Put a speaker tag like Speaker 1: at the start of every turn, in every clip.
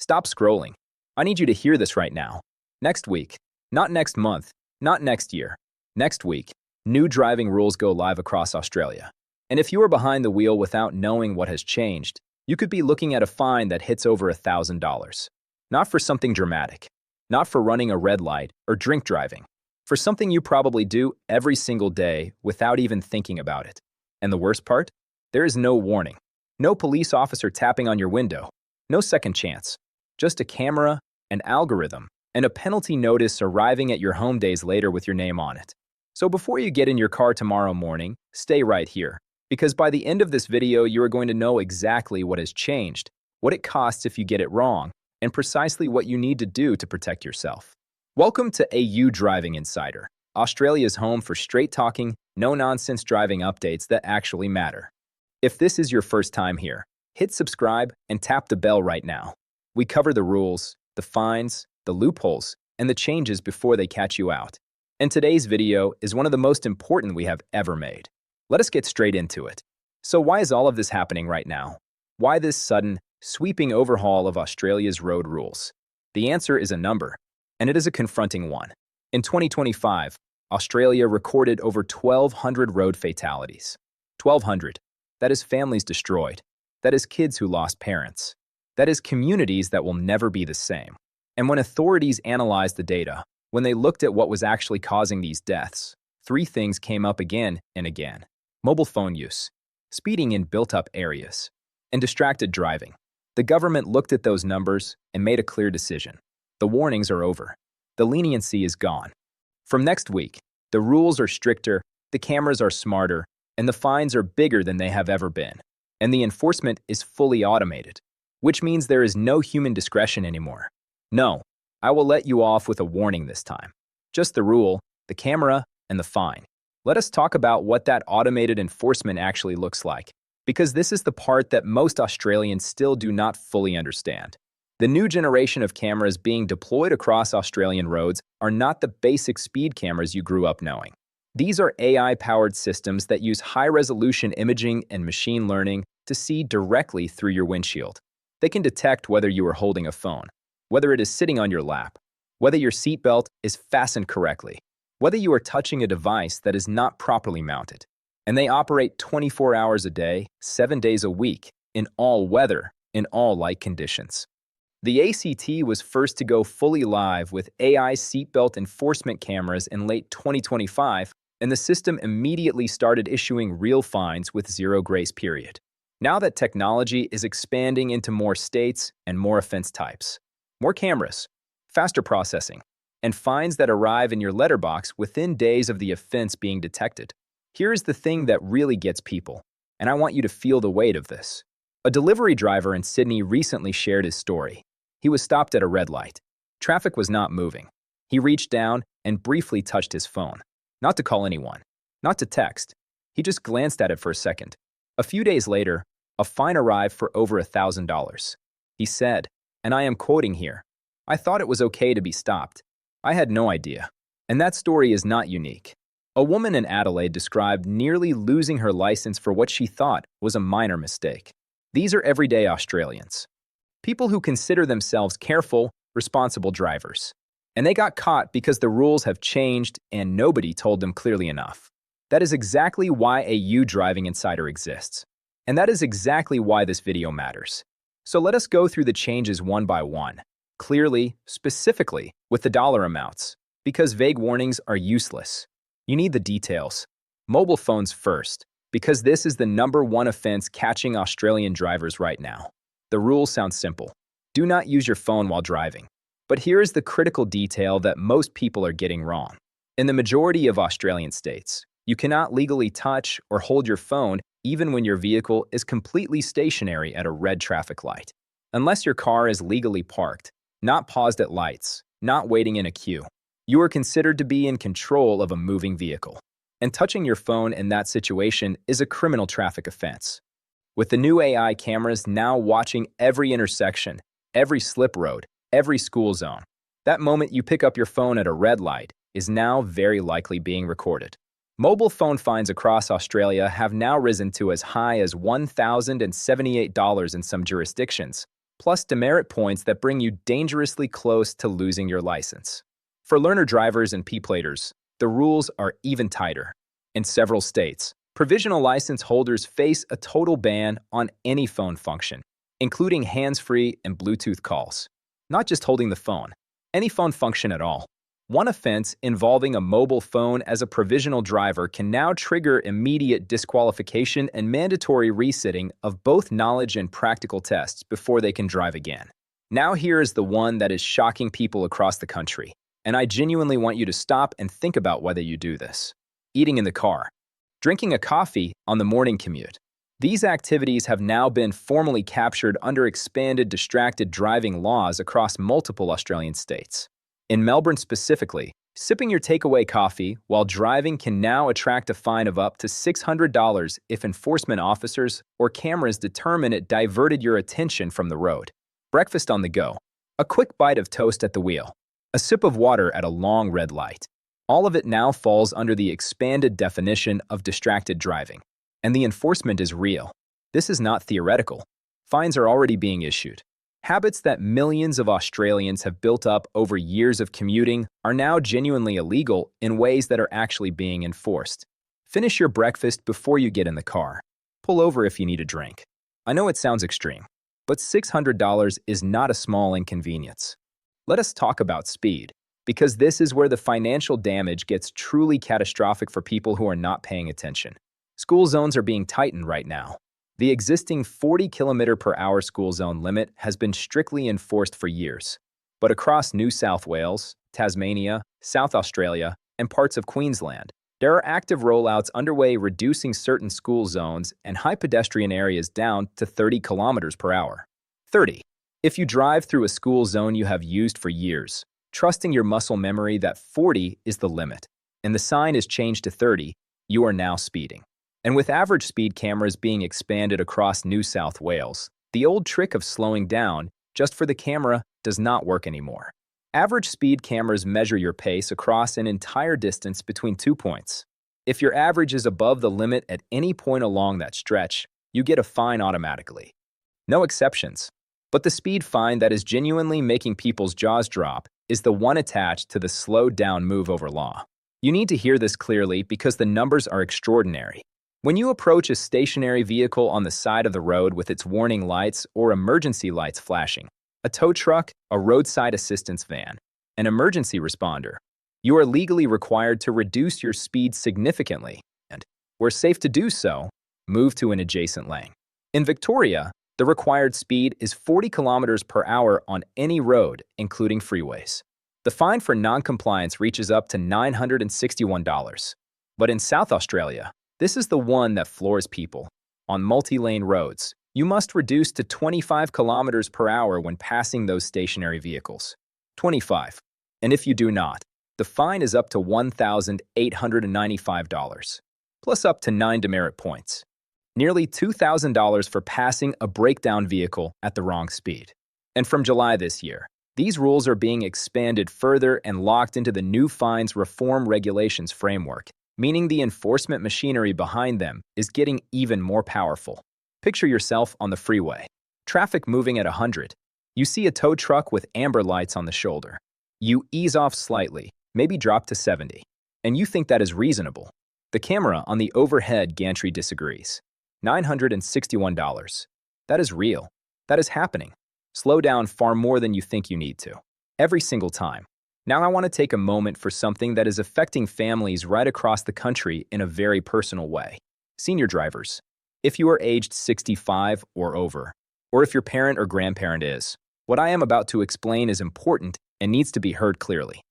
Speaker 1: Stop scrolling. I need you to hear this right now. Next week, not next month, not next year, next week, new driving rules go live across Australia. And if you are behind the wheel without knowing what has changed, you could be looking at a fine that hits over $1,000. Not for something dramatic, not for running a red light or drink driving, for something you probably do every single day without even thinking about it. And the worst part? There is no warning. No police officer tapping on your window. No second chance. Just a camera, an algorithm, and a penalty notice arriving at your home days later with your name on it. So before you get in your car tomorrow morning, stay right here. Because by the end of this video, you are going to know exactly what has changed, what it costs if you get it wrong, and precisely what you need to do to protect yourself. Welcome to AU Driving Insider, Australia's home for straight-talking, no-nonsense driving updates that actually matter. If this is your first time here, hit subscribe and tap the bell right now. We cover the rules, the fines, the loopholes, and the changes before they catch you out. And today's video is one of the most important we have ever made. Let us get straight into it. So why is all of this happening right now? Why this sudden, sweeping overhaul of Australia's road rules? The answer is a number, and it is a confronting one. In 2025, Australia recorded over 1,200 road fatalities. 1,200. That is families destroyed. That is kids who lost parents. That is communities that will never be the same. And when authorities analyzed the data, when they looked at what was actually causing these deaths, three things came up again and again. Mobile phone use, speeding in built-up areas, and distracted driving. The government looked at those numbers and made a clear decision. The warnings are over. The leniency is gone. From next week, the rules are stricter, the cameras are smarter, and the fines are bigger than they have ever been. And the enforcement is fully automated, which means there is no human discretion anymore. No, I will let you off with a warning this time. Just the rule, the camera, and the fine. Let us talk about what that automated enforcement actually looks like, because this is the part that most Australians still do not fully understand. The new generation of cameras being deployed across Australian roads are not the basic speed cameras you grew up knowing. These are AI-powered systems that use high-resolution imaging and machine learning to see directly through your windshield. They can detect whether you are holding a phone, whether it is sitting on your lap, whether your seatbelt is fastened correctly, whether you are touching a device that is not properly mounted. And they operate 24 hours a day, 7 days a week, in all weather, in all light conditions. The ACT was first to go fully live with AI seatbelt enforcement cameras in late 2025, and the system immediately started issuing real fines with zero grace period. Now that technology is expanding into more states and more offense types, more cameras, faster processing, and fines that arrive in your letterbox within days of the offense being detected. Here is the thing that really gets people, and I want you to feel the weight of this. A delivery driver in Sydney recently shared his story. He was stopped at a red light. Traffic was not moving. He reached down and briefly touched his phone. Not to call anyone, not to text. He just glanced at it for a second. A few days later, a fine arrived for over $1,000. He said, and I am quoting here, "I thought it was okay to be stopped. I had no idea." And that story is not unique. A woman in Adelaide described nearly losing her license for what she thought was a minor mistake. These are everyday Australians. People who consider themselves careful, responsible drivers. And they got caught because the rules have changed and nobody told them clearly enough. That is exactly why AU Driving Insider exists. And that is exactly why this video matters. So let us go through the changes one by one, clearly, specifically, with the dollar amounts, because vague warnings are useless. You need the details. Mobile phones first, because this is the #1 offense catching Australian drivers right now. The rules sound simple. Do not use your phone while driving. But here is the critical detail that most people are getting wrong. In the majority of Australian states, you cannot legally touch or hold your phone even when your vehicle is completely stationary at a red traffic light. Unless your car is legally parked, not paused at lights, not waiting in a queue, you are considered to be in control of a moving vehicle. And touching your phone in that situation is a criminal traffic offense. With the new AI cameras now watching every intersection, every slip road, every school zone, that moment you pick up your phone at a red light is now very likely being recorded. Mobile phone fines across Australia have now risen to as high as $1,078 in some jurisdictions, plus demerit points that bring you dangerously close to losing your license. For learner drivers and P-platers, the rules are even tighter. In several states, provisional license holders face a total ban on any phone function, including hands-free and Bluetooth calls. Not just holding the phone, any phone function at all. One offense involving a mobile phone as a provisional driver can now trigger immediate disqualification and mandatory resitting of both knowledge and practical tests before they can drive again. Now here is the one that is shocking people across the country, and I genuinely want you to stop and think about whether you do this. Eating in the car. Drinking a coffee on the morning commute. These activities have now been formally captured under expanded distracted driving laws across multiple Australian states. In Melbourne specifically, sipping your takeaway coffee while driving can now attract a fine of up to $600 if enforcement officers or cameras determine it diverted your attention from the road. Breakfast on the go. A quick bite of toast at the wheel. A sip of water at a long red light. All of it now falls under the expanded definition of distracted driving. And the enforcement is real. This is not theoretical. Fines are already being issued. Habits that millions of Australians have built up over years of commuting are now genuinely illegal in ways that are actually being enforced. Finish your breakfast before you get in the car. Pull over if you need a drink. I know it sounds extreme, but $600 is not a small inconvenience. Let us talk about speed, because this is where the financial damage gets truly catastrophic for people who are not paying attention. School zones are being tightened right now. The existing 40-kilometer-per-hour school zone limit has been strictly enforced for years. But across New South Wales, Tasmania, South Australia, and parts of Queensland, there are active rollouts underway reducing certain school zones and high pedestrian areas down to 30 kilometers per hour. 30. If you drive through a school zone you have used for years, trusting your muscle memory that 40 is the limit, and the sign is changed to 30, you are now speeding. And with average speed cameras being expanded across New South Wales, the old trick of slowing down just for the camera does not work anymore. Average speed cameras measure your pace across an entire distance between 2 points. If your average is above the limit at any point along that stretch, you get a fine automatically. No exceptions. But the speed fine that is genuinely making people's jaws drop is the one attached to the slowed down move over law. You need to hear this clearly because the numbers are extraordinary. When you approach a stationary vehicle on the side of the road with its warning lights or emergency lights flashing, a tow truck, a roadside assistance van, an emergency responder, you are legally required to reduce your speed significantly and, where safe to do so, move to an adjacent lane. In Victoria, the required speed is 40 kilometers per hour on any road, including freeways. The fine for non-compliance reaches up to $961. But in South Australia, this is the one that floors people. On multi-lane roads, you must reduce to 25 kilometers per hour when passing those stationary vehicles. 25. And if you do not, the fine is up to $1,895, plus up to 9 demerit points. Nearly $2,000 for passing a breakdown vehicle at the wrong speed. And from July this year, these rules are being expanded further and locked into the new fines reform regulations framework, meaning the enforcement machinery behind them is getting even more powerful. Picture yourself on the freeway. Traffic moving at 100. You see a tow truck with amber lights on the shoulder. You ease off slightly, maybe drop to 70. And you think that is reasonable. The camera on the overhead gantry disagrees. $961. That is real. That is happening. Slow down far more than you think you need to. Every single time. Now I want to take a moment for something that is affecting families right across the country in a very personal way. Senior drivers. If you are aged 65 or over, or if your parent or grandparent is, what I am about to explain is important and needs to be heard clearly.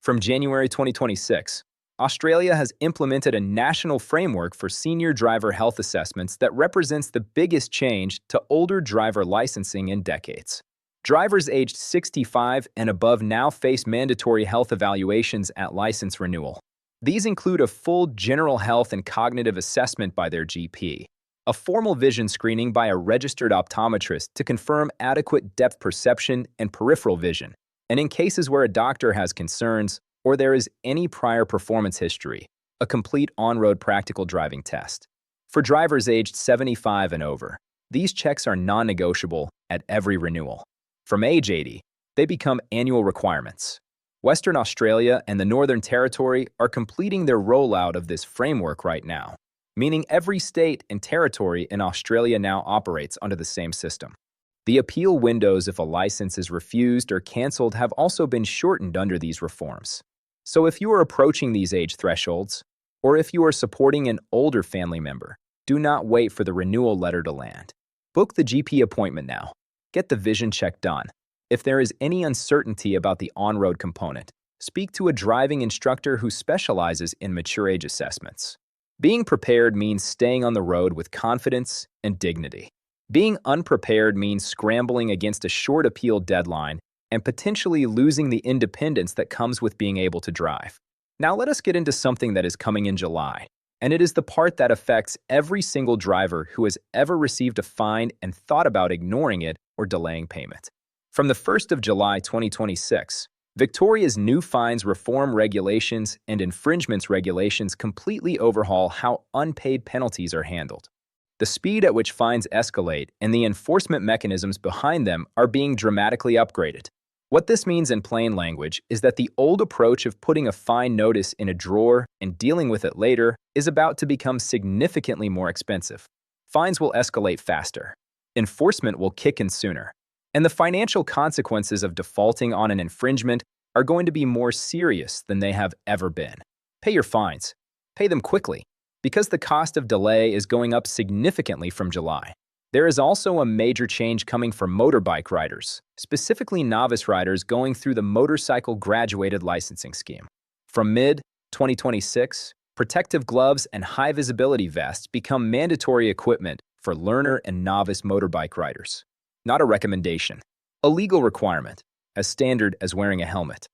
Speaker 1: From January 2026, Australia has implemented a national framework for senior driver health assessments that represents the biggest change to older driver licensing in decades. Drivers aged 65 and above now face mandatory health evaluations at license renewal. These include a full general health and cognitive assessment by their GP, a formal vision screening by a registered optometrist to confirm adequate depth perception and peripheral vision, and in cases where a doctor has concerns or there is any prior performance history, a complete on-road practical driving test. For drivers aged 75 and over, these checks are non-negotiable at every renewal. From age 80, they become annual requirements. Western Australia and the Northern Territory are completing their rollout of this framework right now, meaning every state and territory in Australia now operates under the same system. The appeal windows if a license is refused or canceled have also been shortened under these reforms. So if you are approaching these age thresholds, or if you are supporting an older family member, do not wait for the renewal letter to land. Book the GP appointment now. Get the vision check done. If there is any uncertainty about the on-road component, speak to a driving instructor who specializes in mature age assessments. Being prepared means staying on the road with confidence and dignity. Being unprepared means scrambling against a short appeal deadline and potentially losing the independence that comes with being able to drive. Now let us get into something that is coming in July, and it is the part that affects every single driver who has ever received a fine and thought about ignoring it or delaying payment. From the 1st of July 2026, Victoria's new fines reform regulations and infringements regulations completely overhaul how unpaid penalties are handled. The speed at which fines escalate and the enforcement mechanisms behind them are being dramatically upgraded. What this means in plain language is that the old approach of putting a fine notice in a drawer and dealing with it later is about to become significantly more expensive. Fines will escalate faster. Enforcement will kick in sooner. And the financial consequences of defaulting on an infringement are going to be more serious than they have ever been. Pay your fines. Pay them quickly, because the cost of delay is going up significantly from July. There is also a major change coming for motorbike riders, specifically novice riders going through the motorcycle graduated licensing scheme. From mid-2026, protective gloves and high-visibility vests become mandatory equipment for learner and novice motorbike riders. Not a recommendation, a legal requirement, as standard as wearing a helmet.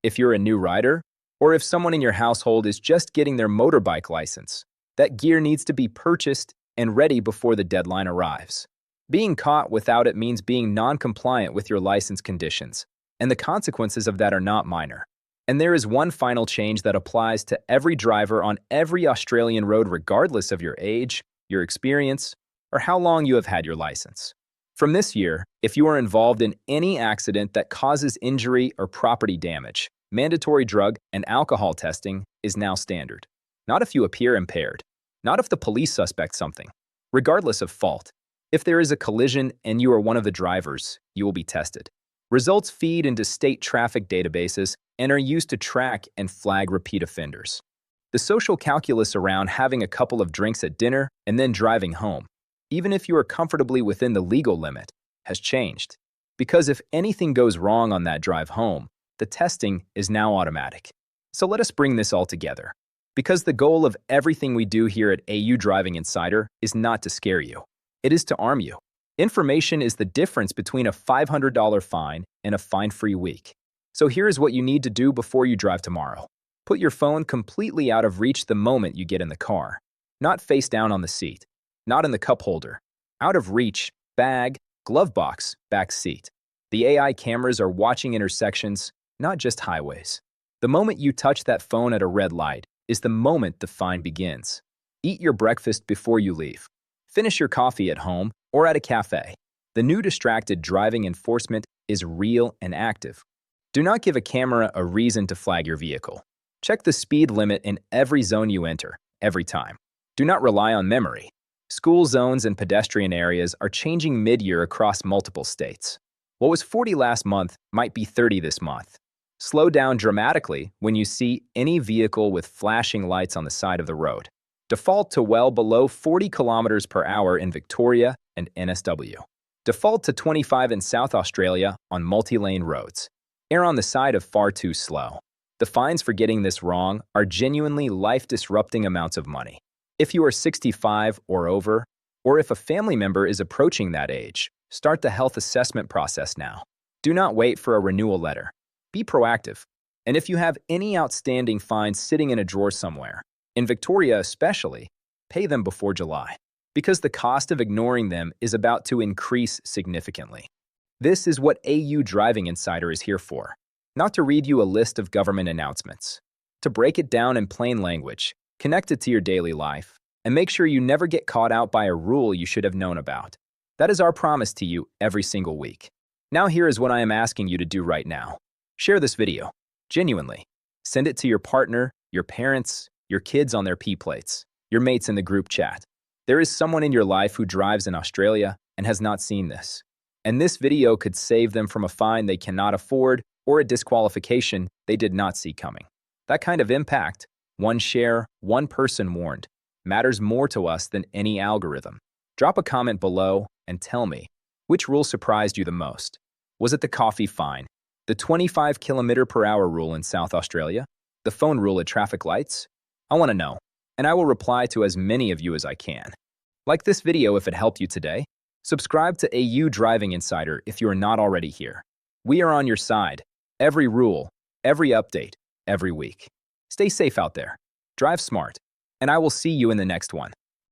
Speaker 1: If you're a new rider, or if someone in your household is just getting their motorbike license, that gear needs to be purchased and ready before the deadline arrives. Being caught without it means being non-compliant with your license conditions, and the consequences of that are not minor. And there is one final change that applies to every driver on every Australian road regardless of your age, your experience, or how long you have had your license. From this year, if you are involved in any accident that causes injury or property damage, mandatory drug and alcohol testing is now standard. Not if you appear impaired. Not if the police suspect something. Regardless of fault, if there is a collision and you are one of the drivers, you will be tested. Results feed into state traffic databases and are used to track and flag repeat offenders. The social calculus around having a couple of drinks at dinner and then driving home, even if you are comfortably within the legal limit, has changed. Because if anything goes wrong on that drive home, the testing is now automatic. So let us bring this all together. Because the goal of everything we do here at AU Driving Insider is not to scare you. It is to arm you. Information is the difference between a $500 fine and a fine-free week. So here is what you need to do before you drive tomorrow. Put your phone completely out of reach the moment you get in the car. Not face down on the seat. Not in the cup holder. Out of reach, bag, glove box, back seat. The AI cameras are watching intersections, not just highways. The moment you touch that phone at a red light is the moment the fine begins. Eat your breakfast before you leave. Finish your coffee at home or at a cafe. The new distracted driving enforcement is real and active. Do not give a camera a reason to flag your vehicle. Check the speed limit in every zone you enter, every time. Do not rely on memory. School zones and pedestrian areas are changing mid-year across multiple states. What was 40 last month might be 30 this month. Slow down dramatically when you see any vehicle with flashing lights on the side of the road. Default to well below 40 kilometers per hour in Victoria and NSW. Default to 25 in South Australia on multi-lane roads. Err on the side of far too slow. The fines for getting this wrong are genuinely life-disrupting amounts of money. If you are 65 or over, or if a family member is approaching that age, start the health assessment process now. Do not wait for a renewal letter. Be proactive. And if you have any outstanding fines sitting in a drawer somewhere, in Victoria especially, pay them before July, because the cost of ignoring them is about to increase significantly. This is what AU Driving Insider is here for, not to read you a list of government announcements, to break it down in plain language, connect it to your daily life, and make sure you never get caught out by a rule you should have known about. That is our promise to you every single week. Now here is what I am asking you to do right now. Share this video. Genuinely. Send it to your partner, your parents, your kids on their P plates, your mates in the group chat. There is someone in your life who drives in Australia and has not seen this. And this video could save them from a fine they cannot afford or a disqualification they did not see coming. That kind of impact, one share, one person warned, matters more to us than any algorithm. Drop a comment below and tell me, which rule surprised you the most? Was it the coffee fine, the 25 km/h rule in South Australia, the phone rule at traffic lights? I want to know, and I will reply to as many of you as I can. Like this video if it helped you today. Subscribe to AU Driving Insider if you are not already here. We are on your side. Every rule, every update, every week. Stay safe out there. Drive smart. And I will see you in the next one.